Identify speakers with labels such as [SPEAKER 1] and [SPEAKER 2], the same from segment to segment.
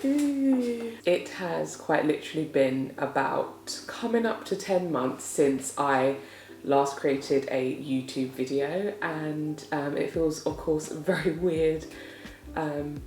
[SPEAKER 1] Ooh. It has quite literally been about coming up to 10 months since I last created a YouTube video, and it feels of course very weird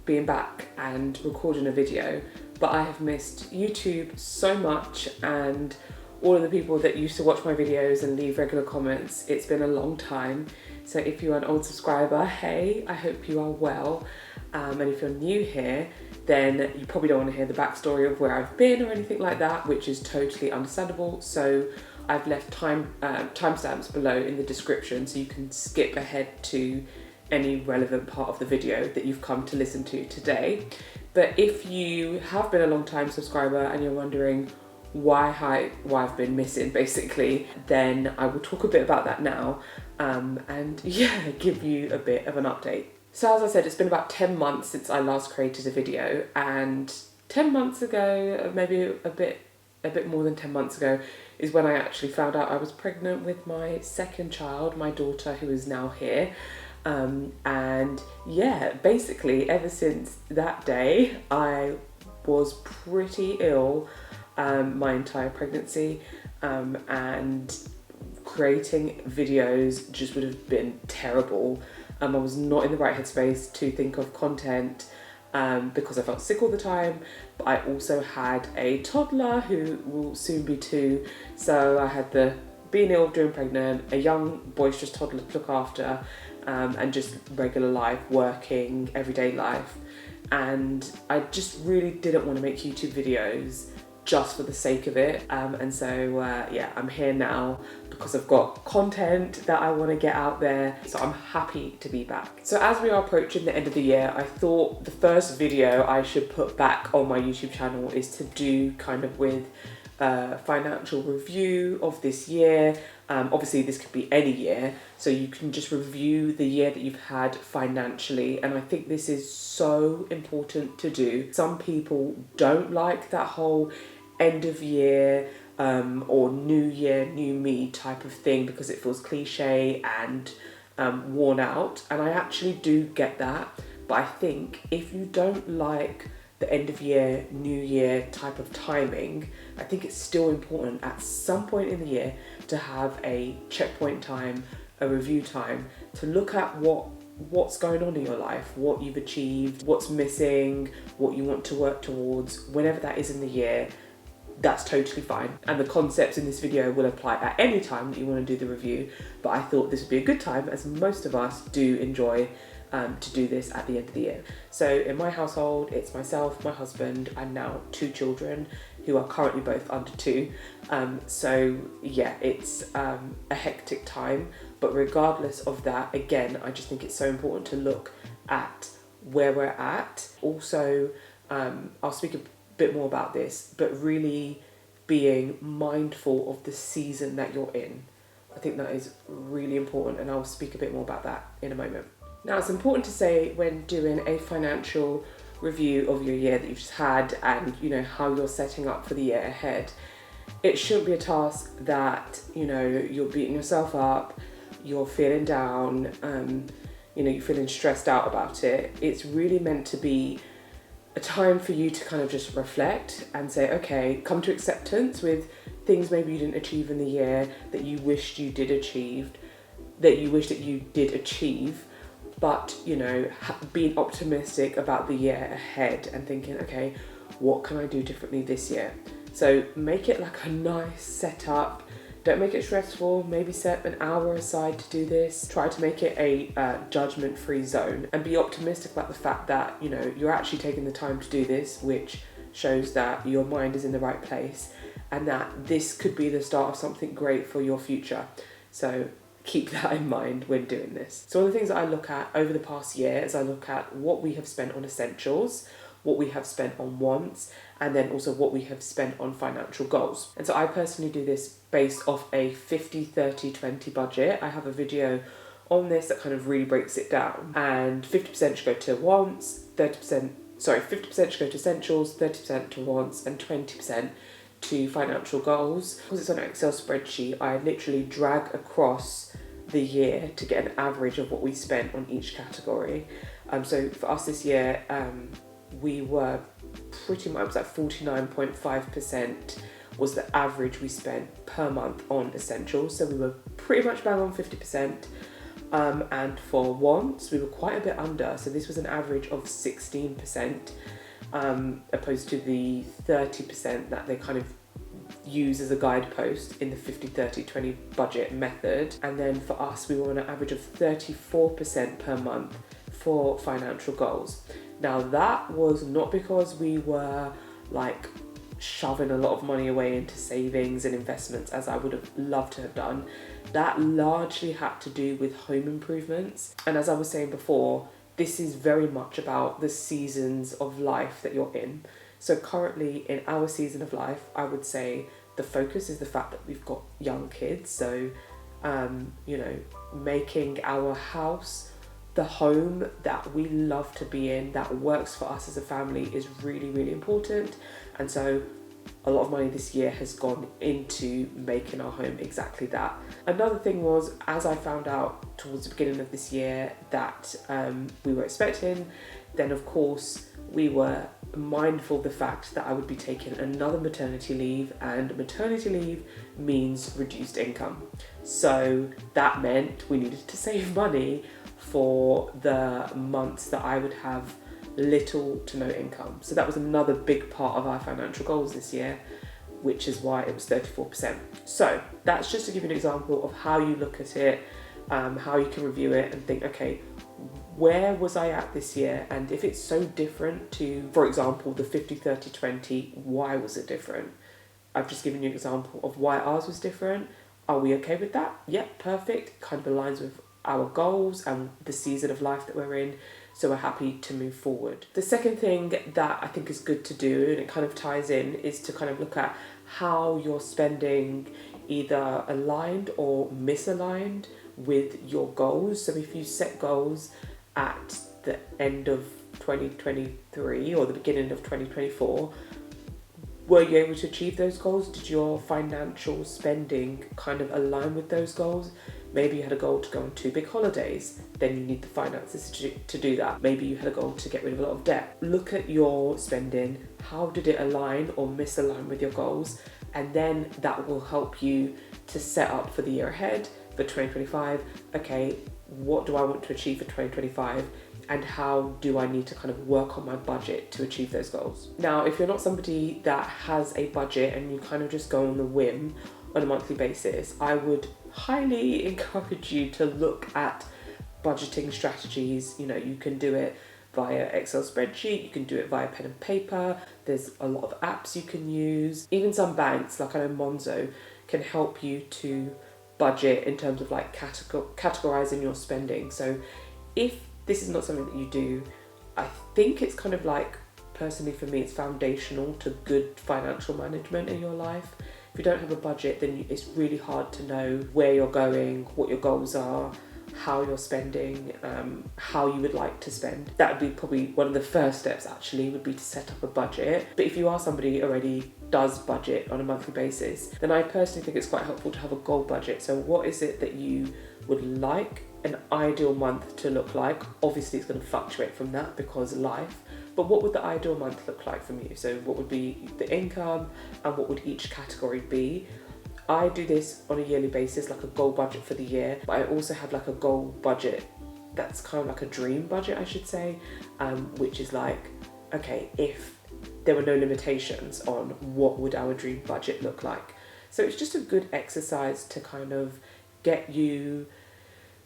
[SPEAKER 1] being back and recording a video, but I have missed YouTube so much and all of the people that used to watch my videos and leave regular comments. It's been a long time, so if you're an old subscriber, hey, I hope you are well, and if you're new here, then you probably don't want to hear the backstory of where I've been or anything like that, which is totally understandable. So I've left timestamps below in the description so you can skip ahead to any relevant part of the video that you've come to listen to today. But if you have been a long time subscriber and you're wondering why I've been missing basically, then I will talk a bit about that now, and yeah, give you a bit of an update. So as I said, it's been about 10 months since I last created a video, and 10 months ago, maybe a bit more than 10 months ago, is when I actually found out I was pregnant with my second child, my daughter, who is now here. And yeah, basically ever since that day, I was pretty ill my entire pregnancy, and creating videos just would have been terrible. I was not in the right headspace to think of content because I felt sick all the time, but I also had a toddler who will soon be 2, so I had the being ill during pregnant, a young boisterous toddler to look after, and just regular life, working, everyday life. And I just really didn't want to make YouTube videos just for the sake of it, and so yeah, I'm here now because I've got content that I want to get out there, so I'm happy to be back. So as we are approaching the end of the year, I thought the first video I should put back on my YouTube channel is to do kind of with a financial review of this year. Obviously this could be any year, so you can just review the year that you've had financially, and I think this is so important to do. Some people don't like that whole end of year or new year, new me type of thing because it feels cliche and worn out, and I actually do get that, but I think if you don't like the end of year, new year type of timing, I think it's still important at some point in the year to have a checkpoint time, a review time, to look at what's going on in your life, what you've achieved, what's missing, what you want to work towards, whenever that is in the year. That's totally fine, and the concepts in this video will apply at any time that you want to do the review, but I thought this would be a good time as most of us do enjoy to do this at the end of the year. So in my household, it's myself, my husband, and now 2 children who are currently both under 2. So yeah, it's a hectic time, but regardless of that, again, I just think it's so important to look at where we're at. Also, I'll speak a bit more about this, but really being mindful of the season that you're in. I think that is really important, and I'll speak a bit more about that in a moment. Now, it's important to say when doing a financial review of your year that you've just had, and you know how you're setting up for the year ahead, it shouldn't be a task that, you know, you're beating yourself up, you're feeling down, you know, you're feeling stressed out about it. It's really meant to be a time for you to kind of just reflect and say, okay, come to acceptance with things maybe you didn't achieve in the year that you wished you did achieve, but you know, being optimistic about the year ahead and thinking, okay, what can I do differently this year? So make it like a nice setup. Don't make it stressful. Maybe set an hour aside to do this. Try to make it a judgment-free zone, and be optimistic about the fact that, you know, you're actually taking the time to do this, which shows that your mind is in the right place and that this could be the start of something great for your future. So keep that in mind when doing this. So one of the things that I look at over the past year is I look at what we have spent on essentials, what we have spent on wants, and then also what we have spent on financial goals. And so I personally do this based off a 50-30-20 budget. I have a video on this that kind of really breaks it down, and 50% should go to wants, 50% should go to essentials, 30% to wants, and 20% to financial goals. Because it's on an Excel spreadsheet, I literally drag across the year to get an average of what we spent on each category. So for us this year, we were pretty much, it was like 49.5% was the average we spent per month on essentials. So we were pretty much bang on 50%. And for wants, we were quite a bit under. So this was an average of 16%, opposed to the 30% that they kind of use as a guidepost in the 50-30-20 budget method. And then for us, we were on an average of 34% per month for financial goals. Now that was not because we were like shoving a lot of money away into savings and investments as I would have loved to have done. That largely had to do with home improvements. And as I was saying before, this is very much about the seasons of life that you're in. So currently in our season of life, I would say the focus is the fact that we've got young kids. So, making our house the home that we love to be in, that works for us as a family, is really, really important. And so a lot of money this year has gone into making our home exactly that. Another thing was, as I found out towards the beginning of this year that we were expecting, then of course we were mindful of the fact that I would be taking another maternity leave, and maternity leave means reduced income. So that meant we needed to save money for the months that I would have little to no income. So that was another big part of our financial goals this year, which is why it was 34%. So that's just to give you an example of how you look at it, how you can review it and think, okay, where was I at this year? And if it's so different to, for example, the 50-30-20, why was it different? I've just given you an example of why ours was different. Are we okay with that? Yep, perfect. Kind of aligns with our goals and the season of life that we're in, so we're happy to move forward. The second thing that I think is good to do, and it kind of ties in, is to kind of look at how you're spending either aligned or misaligned with your goals. So if you set goals at the end of 2023 or the beginning of 2024, were you able to achieve those goals? Did your financial spending kind of align with those goals? Maybe you had a goal to go on 2 big holidays, then you need the finances to do that. Maybe you had a goal to get rid of a lot of debt. Look at your spending, how did it align or misalign with your goals? And then that will help you to set up for the year ahead, for 2025. Okay, what do I want to achieve for 2025? And how do I need to kind of work on my budget to achieve those goals? Now, if you're not somebody that has a budget and you kind of just go on the whim on a monthly basis, I would highly encourage you to look at budgeting strategies. You know, you can do it via Excel spreadsheet, you can do it via pen and paper, there's a lot of apps you can use. Even some banks, like I know Monzo, can help you to budget in terms of like categorizing your spending. So if this is not something that you do, I think it's kind of like, personally for me, it's foundational to good financial management in your life. If you don't have a budget, then it's really hard to know where you're going, what your goals are, how you're spending, how you would like to spend. That would be probably one of the first steps, actually, would be to set up a budget. But if you are somebody who already does budget on a monthly basis, then I personally think it's quite helpful to have a goal budget. So what is it that you would like an ideal month to look like? Obviously it's going to fluctuate from that because life, but what would the ideal month look like from you? So what would be the income and what would each category be? I do this on a yearly basis, like a goal budget for the year, but I also have like a goal budget that's kind of like a dream budget, I should say, which is like, okay, if there were no limitations on what would our dream budget look like. So it's just a good exercise to kind of get you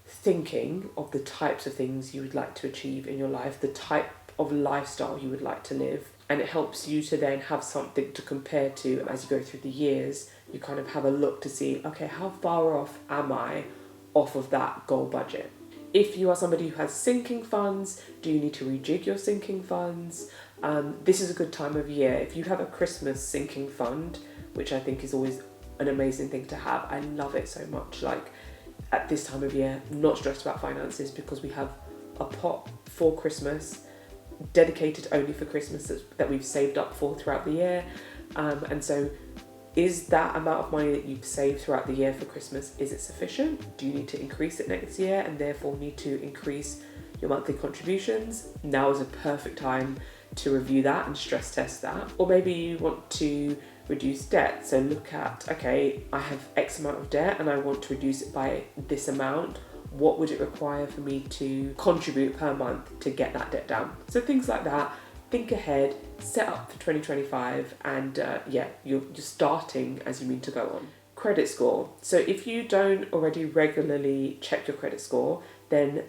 [SPEAKER 1] thinking of the types of things you would like to achieve in your life, the type of lifestyle you would like to live, and it helps you to then have something to compare to as you go through the years. You kind of have a look to see, okay, how far off am I off of that goal budget? If you are somebody who has sinking funds, do you need to rejig your sinking funds? This is a good time of year. If you have a Christmas sinking fund, which I think is always an amazing thing to have, I love it so much. Like at this time of year, not stressed about finances because we have a pot for Christmas, dedicated only for Christmas, that we've saved up for throughout the year. And so is that amount of money that you've saved throughout the year for Christmas, is it sufficient? Do you need to increase it next year and therefore need to increase your monthly contributions? Now is a perfect time to review that and stress test that. Or maybe you want to reduce debt. So look at, okay, I have X amount of debt and I want to reduce it by this amount. What would it require for me to contribute per month to get that debt down? So things like that. Think ahead, set up for 2025, and you're starting as you mean to go on. Credit score. So if you don't already regularly check your credit score, then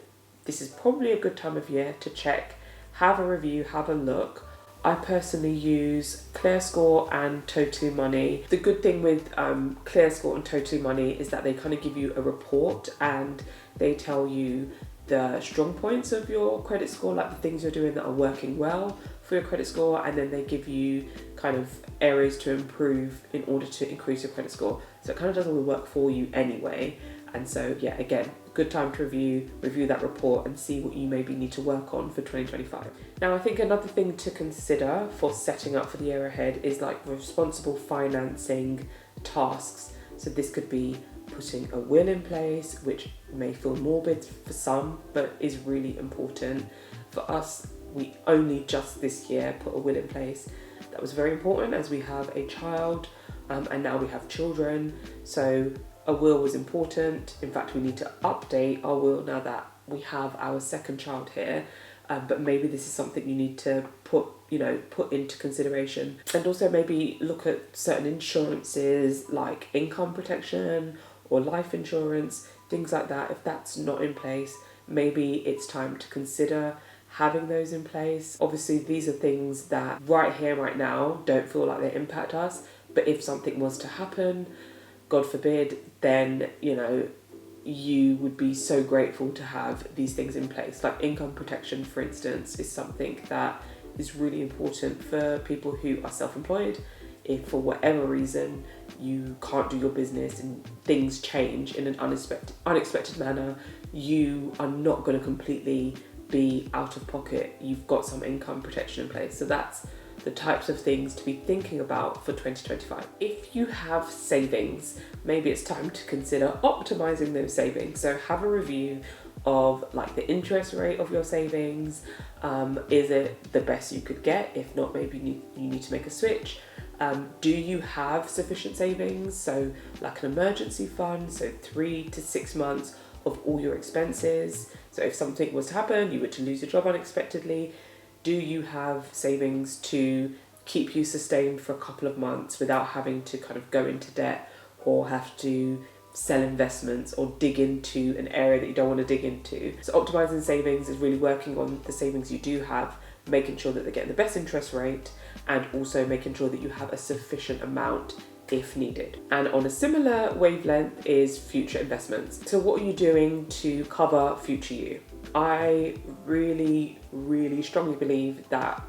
[SPEAKER 1] this is probably a good time of year to check, have a review, have a look. I personally use ClearScore and Totally Money. The good thing with ClearScore and Totally Money is that they kind of give you a report and they tell you the strong points of your credit score, like the things you're doing that are working well for your credit score, and then they give you kind of areas to improve in order to increase your credit score. So it kind of does all the work for you anyway. And so yeah, again, good time to review that report and see what you maybe need to work on for 2025. Now, I think another thing to consider for setting up for the year ahead is like responsible financing tasks. So this could be putting a will in place, which may feel morbid for some, but is really important. For us, we only just this year put a will in place. That was very important as we have a child and now we have children. So a will was important. In fact, we need to update our will now that we have our second child here. But maybe this is something you need to put into consideration. And also maybe look at certain insurances like income protection or life insurance, things like that. If that's not in place, maybe it's time to consider having those in place. Obviously, these are things that right here, right now, don't feel like they impact us. But if something was to happen, God forbid, then, you would be so grateful to have these things in place. Like income protection, for instance, is something that is really important for people who are self-employed. If for whatever reason you can't do your business and things change in an unexpected manner, you are not going to completely be out of pocket. You've got some income protection in place. So that's the types of things to be thinking about for 2025. If you have savings, maybe it's time to consider optimizing those savings. So have a review of like the interest rate of your savings. Is it the best you could get? If not, maybe you need to make a switch. Do you have sufficient savings? So like an emergency fund, so 3 to 6 months of all your expenses. So if something was to happen, you were to lose your job unexpectedly, do you have savings to keep you sustained for a couple of months without having to kind of go into debt or have to sell investments or dig into an area that you don't want to dig into? So optimizing savings is really working on the savings you do have, making sure that they're getting the best interest rate, and also making sure that you have a sufficient amount if needed. And on a similar wavelength is future investments. So what are you doing to cover future you? I really, really strongly believe that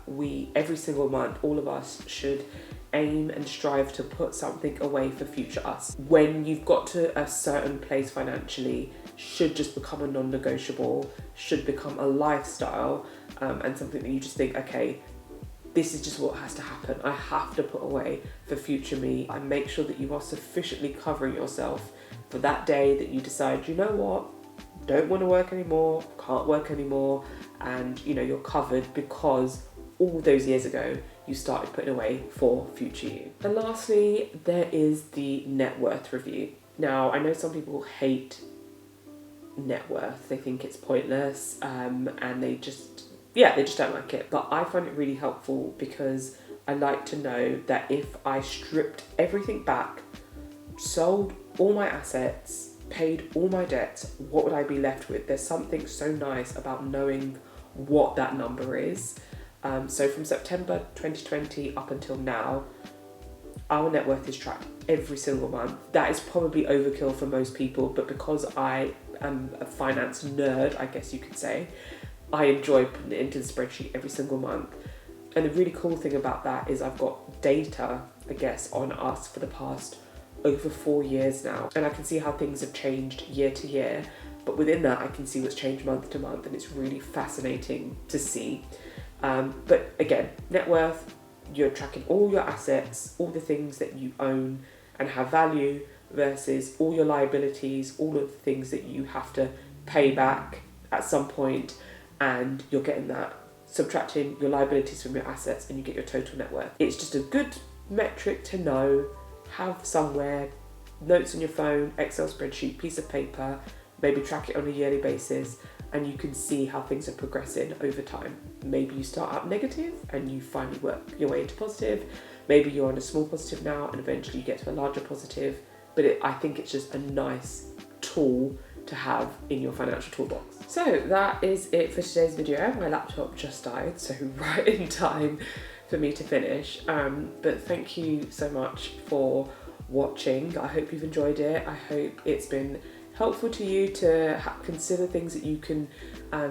[SPEAKER 1] every single month, all of us should aim and strive to put something away for future us. When you've got to a certain place financially, should just become a non-negotiable, should become a lifestyle, and something that you just think, okay, this is just what has to happen. I have to put away for future me, and make sure that you are sufficiently covering yourself for that day that you decide, you know what, don't want to work anymore, can't work anymore, and you're covered because all those years ago you started putting away for future you. And lastly, there is the net worth review. Now, I know some people hate net worth. They think it's pointless, and they just don't like it. But I find it really helpful because I like to know that if I stripped everything back, sold all my assets, paid all my debts, what would I be left with? There's something so nice about knowing what that number is. So from September 2020 up until now, our net worth is tracked every single month. That is probably overkill for most people, but because I am a finance nerd, I guess you could say, I enjoy putting it into the spreadsheet every single month. And the really cool thing about that is I've got data, I guess, on us for the past over 4 years now. And I can see how things have changed year to year. But within that, I can see what's changed month to month. And it's really fascinating to see. But again, net worth, you're tracking all your assets, all the things that you own and have value versus all your liabilities, all of the things that you have to pay back at some point. And you're getting that subtracting your liabilities from your assets, and you get your total net worth. It's just a good metric to know, have somewhere, notes on your phone, Excel spreadsheet, piece of paper, maybe track it on a yearly basis, and you can see how things are progressing over time. Maybe you start out negative and you finally work your way into positive. Maybe you're on a small positive now and eventually you get to a larger positive. But I think it's just a nice tool to have in your financial toolbox. So that is it for today's video. My laptop just died, so right in time for me to finish. But thank you so much for watching. I hope you've enjoyed it. I hope it's been helpful to you to consider things that you can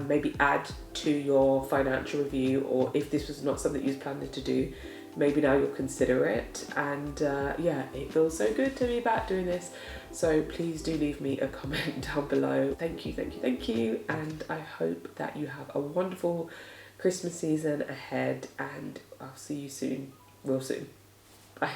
[SPEAKER 1] maybe add to your financial review, or if this was not something you was planning to do, maybe now you'll consider it. And yeah, it feels so good to be back doing this, so please do leave me a comment down below. Thank you, and I hope that you have a wonderful Christmas season ahead, and I'll see you soon, real soon. Bye.